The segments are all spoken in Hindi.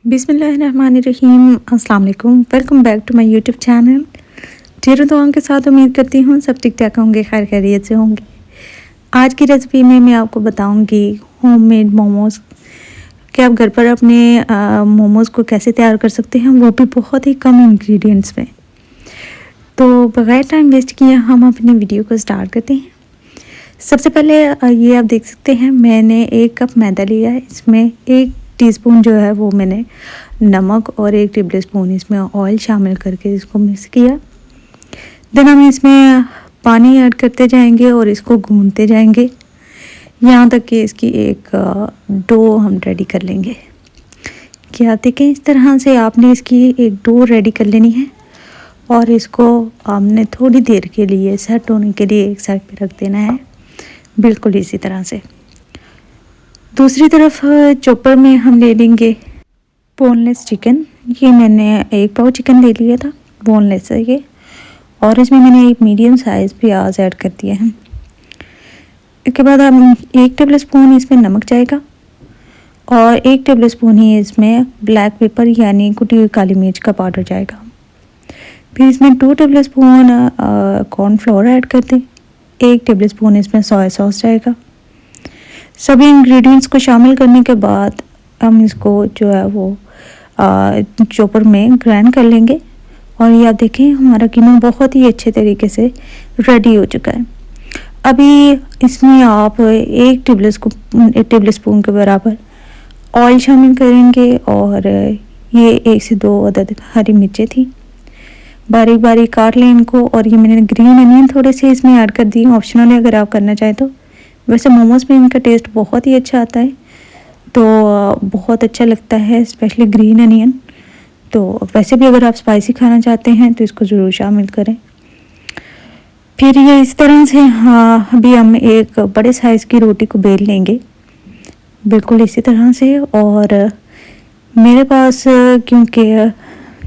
बिस्मिल्लाहिर्रहमानिर्रहीम। अस्सलाम वालेकुम। Welcome back to my YouTube channel. ढेरों दुआओं के साथ उम्मीद करती हूँ सब ठीक ठाक होंगे, खैर खैरियत से होंगे। आज की रेसिपी में मैं आपको बताऊँगी होममेड मोमोज़ कि आप घर पर अपने मोमोज़ को कैसे तैयार कर सकते हैं, वो भी बहुत ही कम इंग्रेडिएंट्स में। तो बगैर टाइम वेस्ट किए हम अपनी वीडियो को स्टार्ट करते हैं। सबसे पहले ये आप देख सकते हैं मैंने 1 कप मैदा लिया है। इसमें 1 टीस्पून जो है वो मैंने नमक और 1 टेबल स्पून इसमें ऑयल शामिल करके इसको मिक्स किया। देन हम इसमें पानी ऐड करते जाएंगे और इसको गूंथते जाएंगे यहाँ तक कि इसकी एक डो हम रेडी कर लेंगे। कि आप देखें इस तरह से आपने इसकी एक डो रेडी कर लेनी है और इसको हमने थोड़ी देर के लिए सेट होने के लिए एक साइड पे रख देना है, बिल्कुल इसी तरह से। दूसरी तरफ चॉपर में हम ले लेंगे बोनलेस चिकन। ये मैंने 1 पाव चिकन ले लिया था, बोनलेस है ये। और इसमें मैंने एक मीडियम साइज़ प्याज ऐड कर दिया है। इसके बाद हम 1 टेबल स्पून इसमें नमक जाएगा और 1 टेबल स्पून ही इसमें ब्लैक पेपर यानी कुटी हुई काली मिर्च का पाउडर जाएगा। फिर इसमें 2 टेबल स्पून कॉर्नफ्लोर ऐड कर दें। 1 टेबल स्पून इसमें सोया सॉस जाएगा। सभी इंग्रेडिएंट्स को शामिल करने के बाद हम इसको जो है वो चॉपर में ग्राइंड कर लेंगे। और ये आप देखें हमारा कीमा बहुत ही अच्छे तरीके से रेडी हो चुका है। अभी इसमें आप 1 टेबल स्पून के बराबर ऑयल शामिल करेंगे और ये 1 से 2 अदद हरी मिर्चें थी, बारीक बारीक काट लें इनको। और ये मैंने ग्रीन अनियन थोड़े से इसमें ऐड कर दिए, ऑप्शनल है अगर आप करना चाहें तो। वैसे मोमोज़ में इनका टेस्ट बहुत ही अच्छा आता है, तो बहुत अच्छा लगता है स्पेशली ग्रीन अनियन। तो वैसे भी अगर आप स्पाइसी खाना चाहते हैं तो इसको ज़रूर शामिल करें। फिर ये इस तरह से अभी हम एक बड़े साइज़ की रोटी को बेल लेंगे, बिल्कुल इसी तरह से। और मेरे पास क्योंकि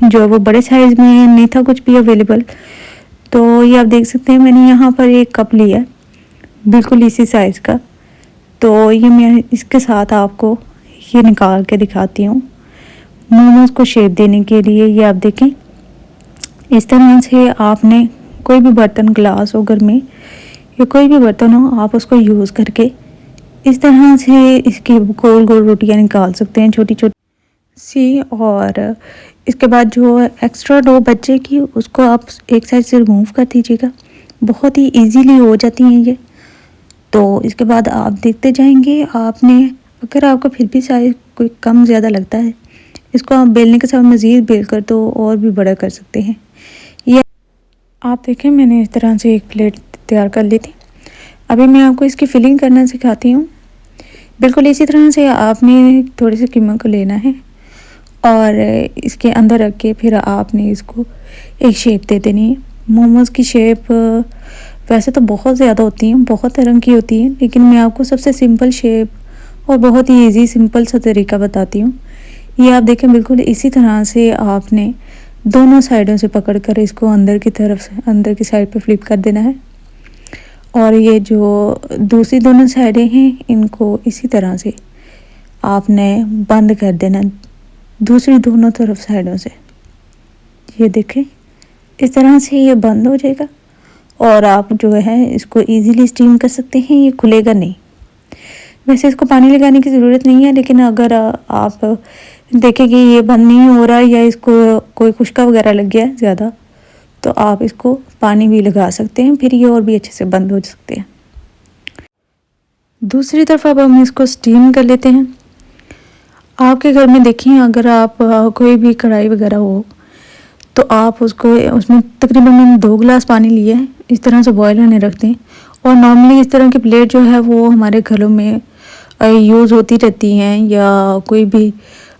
जो वो बड़े साइज़ में नहीं था कुछ भी अवेलेबल, तो ये आप देख सकते हैं मैंने यहाँ पर 1 कप लिया, बिल्कुल इसी साइज़ का। तो ये मैं इसके साथ आपको ये निकाल के दिखाती हूँ मोमोज़ को शेप देने के लिए। ये आप देखें इस तरह से आपने कोई भी बर्तन, ग्लास हो घर में या कोई भी बर्तन हो, आप उसको यूज़ करके इस तरह से इसकी गोल गोल रोटियाँ निकाल सकते हैं, छोटी छोटी सी। और इसके बाद जो एक्स्ट्रा डो बचेगी उसको आप एक साइड से रिमूव कर दीजिएगा, बहुत ही इजीली हो जाती हैं ये। तो इसके बाद आप देखते जाएंगे, आपने अगर आपका फिर भी साइज कोई कम ज़्यादा लगता है, इसको आप बेलने के साथ मज़ीद बेल कर तो और भी बड़ा कर सकते हैं। ये आप देखें मैंने इस तरह से एक प्लेट तैयार कर ली थी। अभी मैं आपको इसकी फिलिंग करना सिखाती हूँ। बिल्कुल इसी तरह से आपने थोड़े से कीमा को लेना है और इसके अंदर रख के फिर आपने इसको एक शेप दे देनी है। मोमोज़ की शेप वैसे तो बहुत ज़्यादा होती हैं, बहुत तरह की होती हैं, लेकिन मैं आपको सबसे सिंपल शेप और बहुत ही इजी सिंपल सा तरीका बताती हूँ। ये आप देखें बिल्कुल इसी तरह से आपने दोनों साइडों से पकड़कर इसको अंदर की तरफ से अंदर की साइड पे फ्लिप कर देना है। और ये जो दूसरी दोनों साइडें हैं इनको इसी तरह से आपने बंद कर देना, दूसरी दोनों तरफ साइडों से। ये देखें इस तरह से ये बंद हो जाएगा और आप जो है इसको इजीली स्टीम कर सकते हैं, ये खुलेगा नहीं। वैसे इसको पानी लगाने की ज़रूरत नहीं है, लेकिन अगर आप देखें कि ये बंद नहीं हो रहा या इसको कोई खुश्का वगैरह लग गया है ज़्यादा, तो आप इसको पानी भी लगा सकते हैं, फिर ये और भी अच्छे से बंद हो सकते हैं। दूसरी तरफ अब हम इसको स्टीम कर लेते हैं। आपके घर में देखिए अगर आप कोई भी कढ़ाई वगैरह हो तो आप उसको उसमें तकरीबन मैंने 2 गिलास पानी लिए हैं, इस तरह से बॉयल होने रख दें। और नॉर्मली इस तरह की प्लेट जो है वो हमारे घरों में यूज़ होती रहती हैं, या कोई भी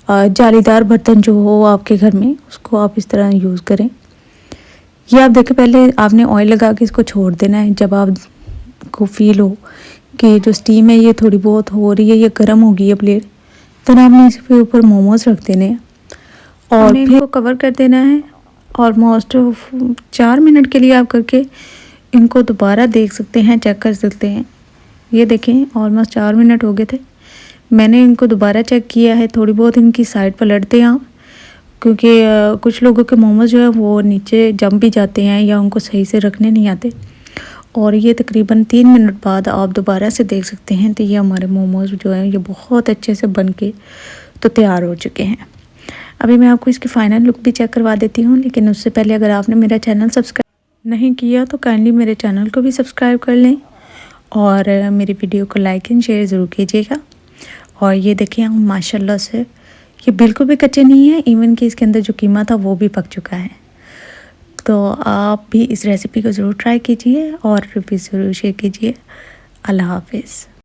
जालीदार बर्तन जो हो आपके घर में उसको आप इस तरह यूज़ करें। ये आप देखें पहले आपने ऑयल लगा के इसको छोड़ देना है। जब आपको फील हो कि जो स्टीम है ये थोड़ी बहुत हो रही है, ये गर्म होगी ये प्लेट, तो आपने इसके ऊपर मोमोज़ रख देने हैं और फिर इनको कवर कर देना है। ऑलमोस्ट 4 मिनट के लिए आप करके इनको दोबारा देख सकते हैं, चेक कर सकते हैं। ये देखें ऑलमोस्ट 4 मिनट हो गए थे। मैंने इनको दोबारा चेक किया है, थोड़ी बहुत इनकी साइड पलटते हैं आप, क्योंकि कुछ लोगों के मोमोज़ जो है वो नीचे जम भी जाते हैं या उनको सही से रखने नहीं आते। और ये तकरीबन 3 मिनट बाद आप दोबारा से देख सकते हैं तो ये हमारे मोमोज़ जो हैं ये बहुत अच्छे से बन के तो तैयार हो चुके हैं। अभी मैं आपको इसकी फ़ाइनल लुक भी चेक करवा देती हूँ, लेकिन उससे पहले अगर आपने मेरा चैनल सब्सक्राइब नहीं किया तो काइंडली मेरे चैनल को भी सब्सक्राइब कर लें और मेरी वीडियो को लाइक एंड शेयर ज़रूर कीजिएगा। और ये देखिए हम माशाल्लाह से ये बिल्कुल भी कच्चे नहीं है, इवन कि इसके अंदर जो कीमा था वो भी पक चुका है। तो आप भी इस रेसिपी को ज़रूर ट्राई कीजिए और रिव्यू ज़रूर शेयर कीजिए। अल्लाह हाफिज़।